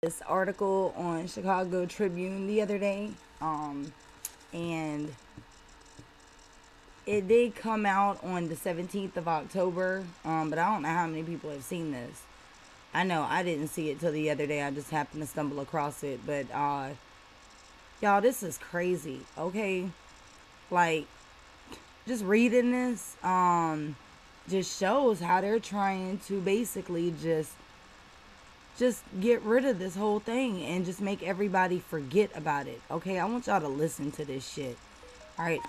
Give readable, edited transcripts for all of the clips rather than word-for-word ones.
this article on Chicago Tribune the other day, and it did come out on the 17th of October, but I don't know how many people have seen this. I know I didn't see it till the other day. I just happened to stumble across it, but y'all, this is crazy. Okay, like just reading this, just shows how they're trying to basically just get rid of this whole thing and just make everybody forget about it. Okay, I want y'all to listen to this shit. All right,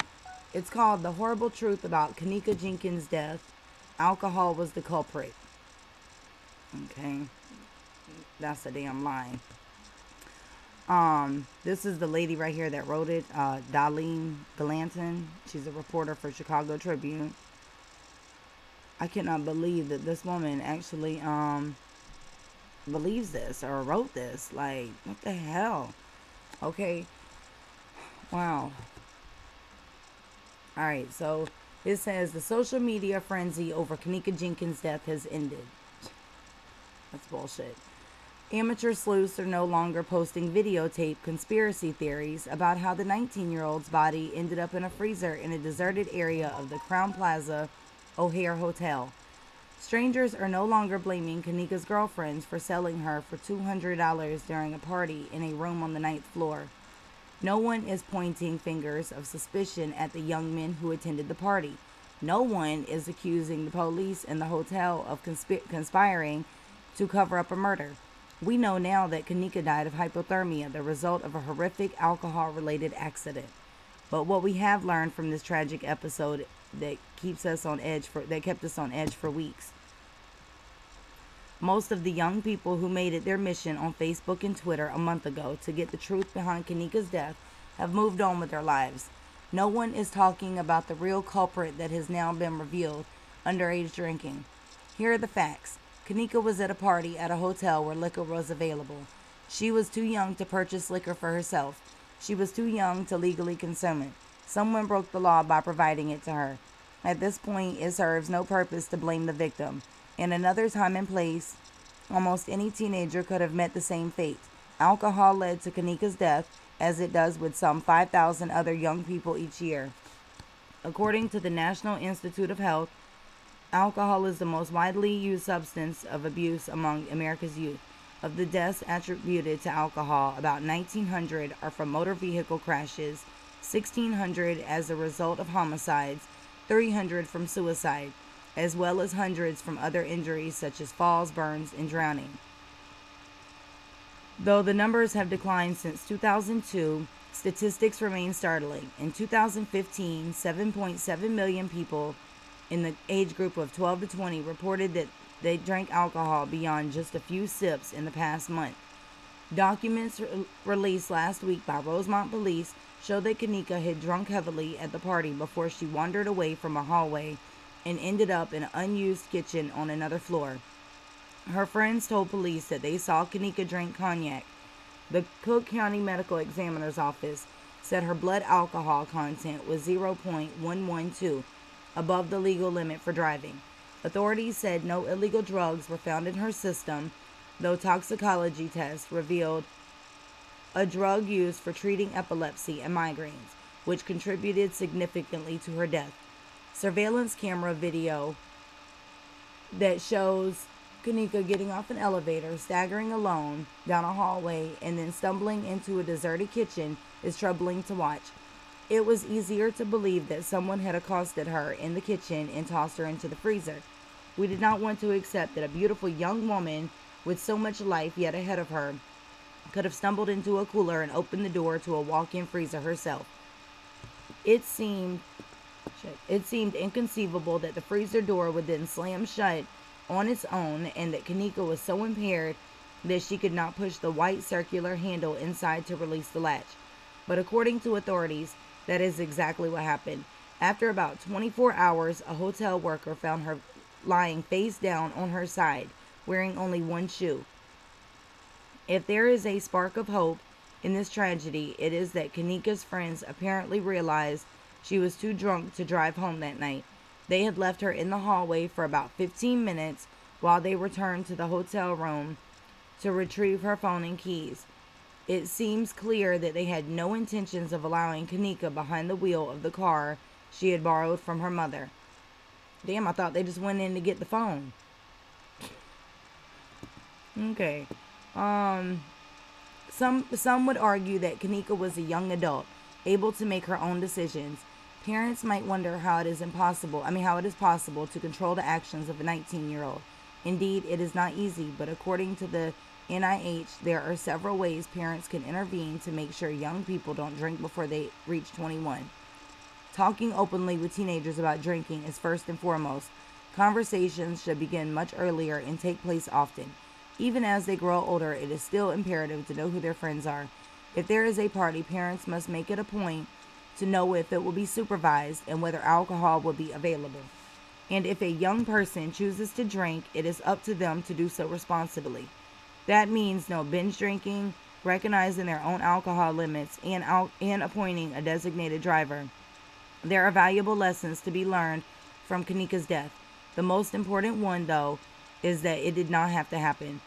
it's called The Horrible Truth About Kenneka Jenkins' Death. Alcohol was the culprit. Okay, that's a damn lie. This is the lady right here that wrote it, Darlene Galanton. She's a reporter for Chicago Tribune. I cannot believe that this woman actually believes this or wrote this. Like, what the hell? Okay. Wow. Alright, so it says the social media frenzy over Kenneka Jenkins' death has ended. That's bullshit. Amateur sleuths are no longer posting videotape conspiracy theories about how the 19-year-old's body ended up in a freezer in a deserted area of the Crown Plaza O'Hare Hotel. Strangers are no longer blaming Kenneka's girlfriends for selling her for $200 during a party in a room on the 9th floor. No one is pointing fingers of suspicion at the young men who attended the party. No one is accusing the police and the hotel of conspiring to cover up a murder. We know now that Kenneka died of hypothermia, the result of a horrific alcohol-related accident. But what we have learned from this tragic episode that kept us on edge for weeks. Most of the young people who made it their mission on Facebook and Twitter a month ago to get the truth behind Kenneka's death have moved on with their lives. No one is talking about the real culprit that has now been revealed: underage drinking. Here are the facts. Kenneka was at a party at a hotel where liquor was available. She was too young to purchase liquor for herself. She was too young to legally consume it. Someone broke the law by providing it to her. At this point, it serves no purpose to blame the victim. In another time and place, almost any teenager could have met the same fate. Alcohol led to Kenneka's death, as it does with some 5,000 other young people each year. According to the National Institute of Health, alcohol is the most widely used substance of abuse among America's youth. Of the deaths attributed to alcohol, about 1,900 are from motor vehicle crashes, 1,600 as a result of homicides, 300 from suicide, as well as hundreds from other injuries such as falls, burns, and drowning. Though the numbers have declined since 2002, statistics remain startling. In 2015, 7.7 million people in the age group of 12 to 20 reported that they drank alcohol beyond just a few sips in the past month. Documents released last week by Rosemont Police show that Kenneka had drunk heavily at the party before she wandered away from a hallway and ended up in an unused kitchen on another floor. Her friends told police that they saw Kenneka drink cognac. The Cook County Medical Examiner's Office said her blood alcohol content was 0.112, above the legal limit for driving. Authorities said no illegal drugs were found in her system, though toxicology tests revealed a drug used for treating epilepsy and migraines, which contributed significantly to her death. Surveillance camera video that shows Kenneka getting off an elevator, staggering alone down a hallway, and then stumbling into a deserted kitchen is troubling to watch. It was easier to believe that someone had accosted her in the kitchen and tossed her into the freezer. We did not want to accept that a beautiful young woman with so much life yet ahead of her could have stumbled into a cooler and opened the door to a walk-in freezer herself. It seemed inconceivable that the freezer door would then slam shut on its own and that Kenneka was so impaired that she could not push the white circular handle inside to release the latch. But according to authorities, that is exactly what happened. After about 24 hours, a hotel worker found her lying face down on her side, wearing only one shoe. If there is a spark of hope in this tragedy, it is that Kenneka's friends apparently realized she was too drunk to drive home that night. They had left her in the hallway for about 15 minutes while they returned to the hotel room to retrieve her phone and keys. It seems clear that they had no intentions of allowing Kenneka behind the wheel of the car she had borrowed from her mother. Damn, I thought they just went in to get the phone. Okay. Some would argue that Kenneka was a young adult, able to make her own decisions. Parents might wonder how it is possible to control the actions of a 19-year-old. Indeed, it is not easy, but according to the NIH, there are several ways parents can intervene to make sure young people don't drink before they reach 21. Talking openly with teenagers about drinking is first and foremost. Conversations should begin much earlier and take place often. Even as they grow older, it is still imperative to know who their friends are. If there is a party, parents must make it a point to know if it will be supervised and whether alcohol will be available. And if a young person chooses to drink, it is up to them to do so responsibly. That means no binge drinking, recognizing their own alcohol limits, and appointing a designated driver. There are valuable lessons to be learned from Kenneka's death. The most important one, though, is that it did not have to happen.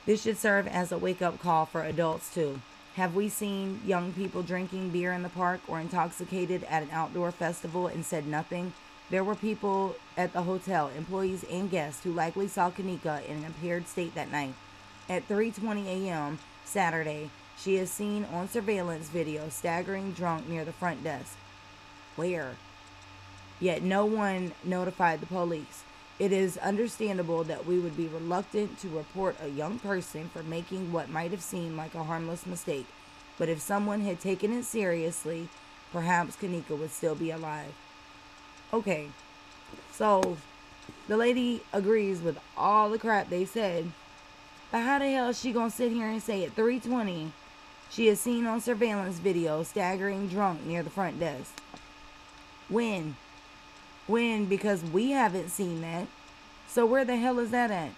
This should serve as a wake-up call for adults, too. Have we seen young people drinking beer in the park or intoxicated at an outdoor festival and said nothing? There were people at the hotel, employees and guests, who likely saw Kenneka in an impaired state that night. At 3:20 a.m. Saturday, she is seen on surveillance video staggering drunk near the front desk. Where? Yet no one notified the police. It is understandable that we would be reluctant to report a young person for making what might have seemed like a harmless mistake. But if someone had taken it seriously, perhaps Kenneka would still be alive. Okay, so the lady agrees with all the crap they said. But how the hell is she gonna sit here and say at 3:20 she is seen on surveillance video staggering drunk near the front desk? When? Because we haven't seen that. So where the hell is that at?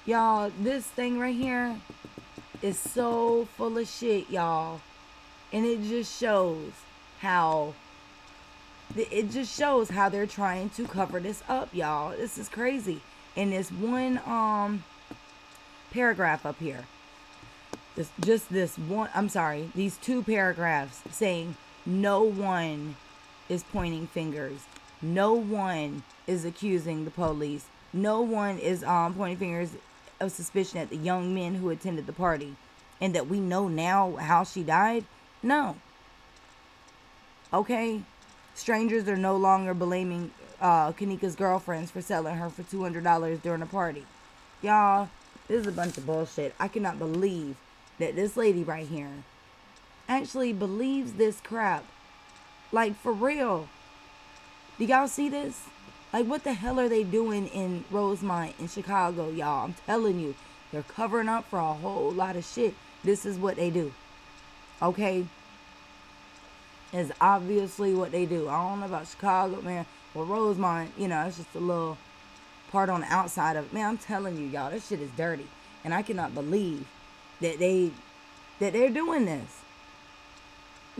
Y'all, this thing right here is so full of shit, y'all. And it just shows how they're trying to cover this up, y'all. This is crazy. And this one paragraph up here. These two paragraphs saying no one is pointing fingers. No one is accusing the police. No one is pointing fingers of suspicion at the young men who attended the party. And that we know now how she died? No. Okay? Strangers are no longer blaming Kenneka's girlfriends for selling her for $200 during a party. Y'all, this is a bunch of bullshit. I cannot believe that this lady right here actually believes this crap. Like, for real. Do y'all see this? Like, what the hell are they doing in Rosemont in Chicago, y'all? I'm telling you, they're covering up for a whole lot of shit. This is what they do. Okay? It's obviously what they do. I don't know about Chicago, man. Well, Rosemont, it's just a little part on the outside of it. Man, I'm telling you, y'all, this shit is dirty. And I cannot believe that they're doing this.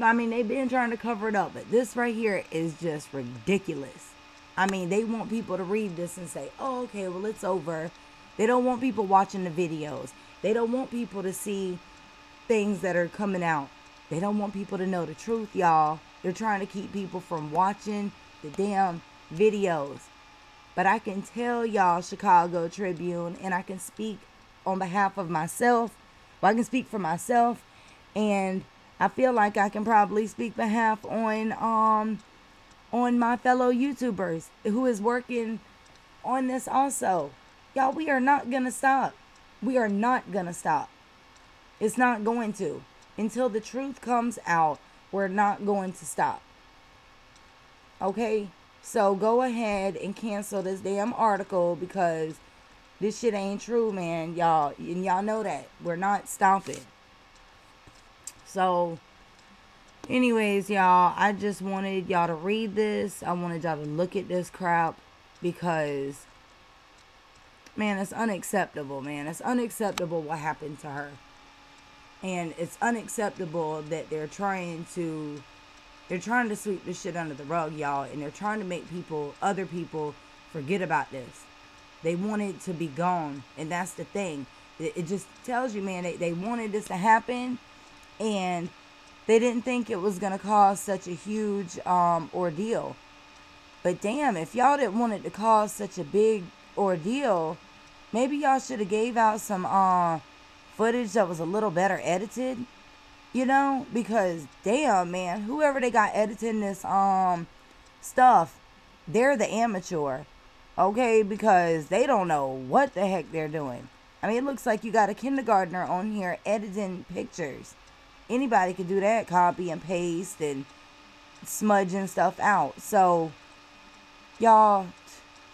I mean, they've been trying to cover it up, but this right here is just ridiculous. I mean, they want people to read this and say, oh, okay, well, it's over. They don't want people watching the videos. They don't want people to see things that are coming out. They don't want people to know the truth, y'all. They're trying to keep people from watching the damn videos. But I can tell y'all, Chicago Tribune, and I can speak on behalf of myself. Well, I can speak for myself, and I feel like I can probably speak behalf on my fellow YouTubers who is working on this also. Y'all, we are not going to stop. We are not going to stop. It's not going to. Until the truth comes out, we're not going to stop. Okay? So go ahead and cancel this damn article because this shit ain't true, man. Y'all, and y'all know that. We're not stopping. So, anyways, y'all, I just wanted y'all to read this. I wanted y'all to look at this crap because, man, it's unacceptable, man. It's unacceptable what happened to her. And it's unacceptable that they're trying to sweep this shit under the rug, y'all. And they're trying to make other people forget about this. They want it to be gone. And that's the thing. It just tells you, man, they wanted this to happen, and they didn't think it was going to cause such a huge ordeal. But damn, if y'all didn't want it to cause such a big ordeal, maybe y'all should have gave out some footage that was a little better edited, you know? Because damn, man, whoever they got editing this stuff, they're the amateur, okay? Because they don't know what the heck they're doing. I mean, it looks like you got a kindergartner on here editing pictures. Anybody could do that, copy and paste and smudging stuff out. So y'all,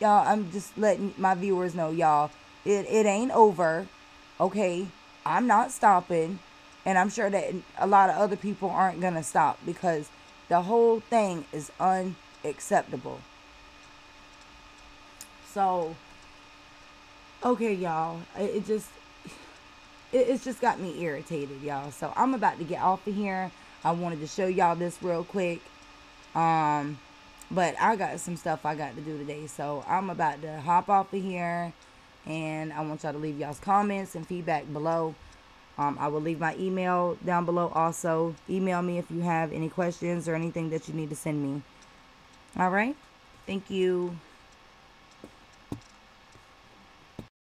I'm just letting my viewers know, y'all, it ain't over, okay? I'm not stopping, and I'm sure that a lot of other people aren't gonna stop, because the whole thing is unacceptable. So, okay, y'all, it's just got me irritated, y'all. So I'm about to get off of here. I wanted to show y'all this real quick. But I got some stuff I got to do today. So I'm about to hop off of here. And I want y'all to leave y'all's comments and feedback below. I will leave my email down below also. Email me if you have any questions or anything that you need to send me. All right. Thank you.